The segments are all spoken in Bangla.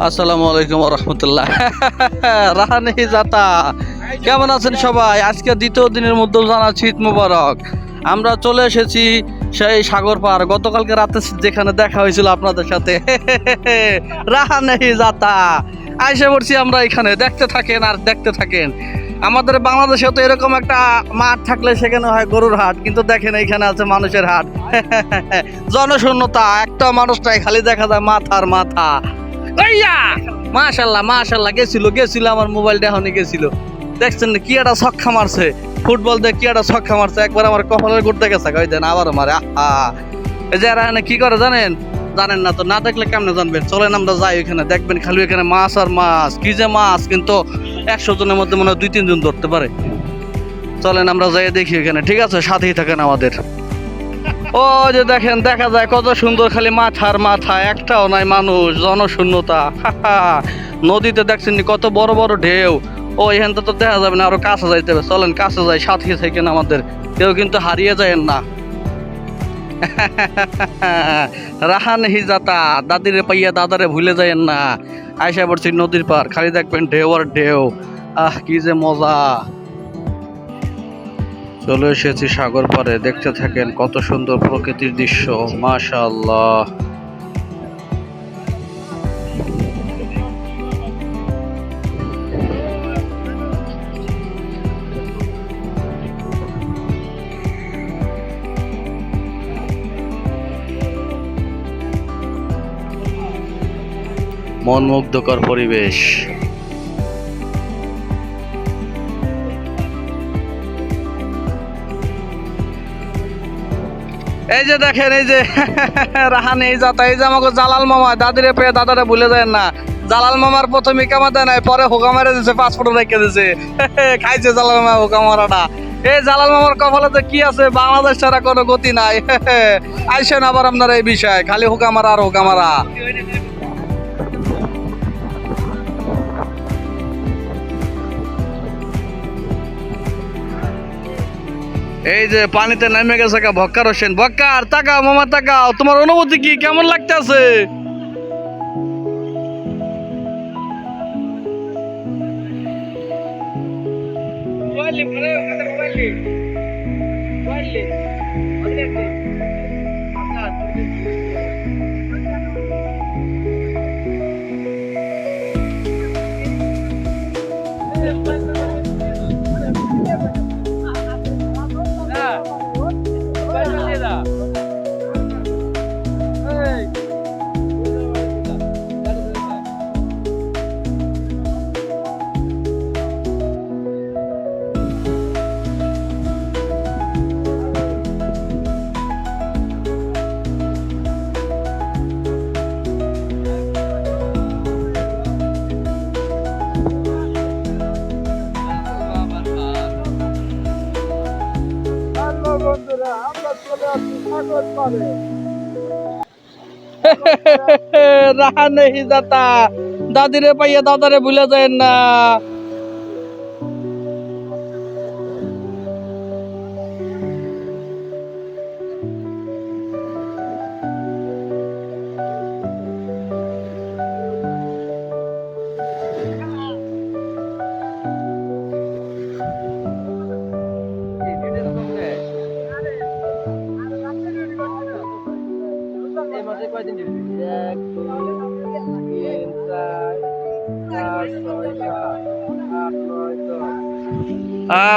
আসসালামু আলাইকুম রহমতুল্লাহ। রাহানে জাতা, কেমন আছেন সবাই? আজকে দ্বিতীয় দিনের মধ্যে জানাচ্ছি ঈদ মুবারক। আমরা চলে এসেছি সেই সাগর পার, গতকালকে রাতে যেখানে দেখা হয়েছিল আপনাদের সাথে। রাহানে জাতা আইসে পড়ছি আমরা এখানে। দেখতে থাকেন আর দেখতে থাকেন। আমাদের বাংলাদেশে তো এরকম একটা মাঠ থাকলে সেখানে হয় গরুর হাট, কিন্তু দেখেন এইখানে আছে মানুষের হাট। জনশূন্যতা, একটা মানুষটাই খালি দেখা যায় মাথার মাথা। মাশাল্লাহ মাশাল্লাহ, গেছিল আমার মোবাইলটা এখনই গেছিল। দেখছেন কি একটা ছক্কা মারছে, ফুটবল দিয়ে কি একটা ছক্কা মারছে, একবার আমার কপালের করতে গেছে, কই দেন আবার মারে। এই যে এরা কি করে জানেন? জানেন না তো, না দেখলে কেমনে জানবেন? চলেন আমরা যাই ওইখানে, দেখবেন খালি ওইখানে মাছ আর মাছ, কি যে মাছ, কিন্তু 100 জনের মধ্যে মনে হয় 2-3 জন ধরতে পারে। চলেন আমরা যাই দেখি ওইখানে, ঠিক আছে? সাথেই থাকেন আমাদের। ও যে দেখেন, দেখা যায় কত সুন্দর, খালি মাথার মাথা, একটাও নাই মানুষ, জনশূন্যতা। নদীতে দেখছেন কত বড় বড় ঢেউ। ও এখান তো দেখা যাবে না, আরো কাছে যাইতে হবে। চলেন কাছে যাই, সাথে থাকেন আমাদের, কেউ কিন্তু হারিয়ে যায়েন না। রাহানে হিজাতা, দাদিরে পাইয়া দাদারে ভুলে যায়েন না। আয়সা পড়ছি নদীর পার, খালি দেখবেন ঢেউ আর ঢেউ। কি যে মজা। চলে এসেছি সাগর পাড়ে, দেখতে থাকেন কত সুন্দর প্রকৃতির দৃশ্য। মাশাআল্লাহ। মনমুগ্ধকর পরিবেশ। এই যে দেখেন, এই যে রাহানে জাতা, এই যে আমাকে জালাল মামা, দাদিরে পেয়ে দাদারে ভুলে যায় না। জালাল মামার প্রথমে কামা দেয় নাই, পরে হুকা মারে দিছে, পাসপোর্ট রেখে দিছে। খাইছে জালাল মামা হুকা মারাটা। এই জালাল মামার কপালে কি আছে? বাংলাদেশ ছাড়া কোনো গতি নাই। আইসেন আবার আপনারা এই বিষয়, খালি হুকা মারা আর হুকা মারা। এই যে পানিতে নেমে গেছে ভক্কার হোসেন। ভক্কার, তাকাও মামা, তাকাও, তোমার অনুভূতি কি, কেমন লাগতেছে? রাহানে জাতা, দাদিরে পাইয়া দাদারে ভুলে যায় না।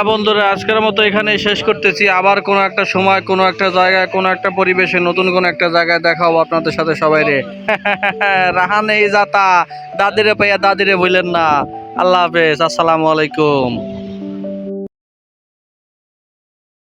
বন্ধুরা, আজকের মতো এখানে শেষ করতেছি। আবার কোনো একটা সময়, কোনো একটা জায়গায়, কোনো একটা পরিবেশে, নতুন কোনো একটা জায়গায় দেখা হবো আপনাদের সাথে সবাই রে। রাহানে জাতা, দাদিরে পাইয়া দাদিরে ভুলেন না। আল্লাহ হাফেজ, আসসালামু আলাইকুম।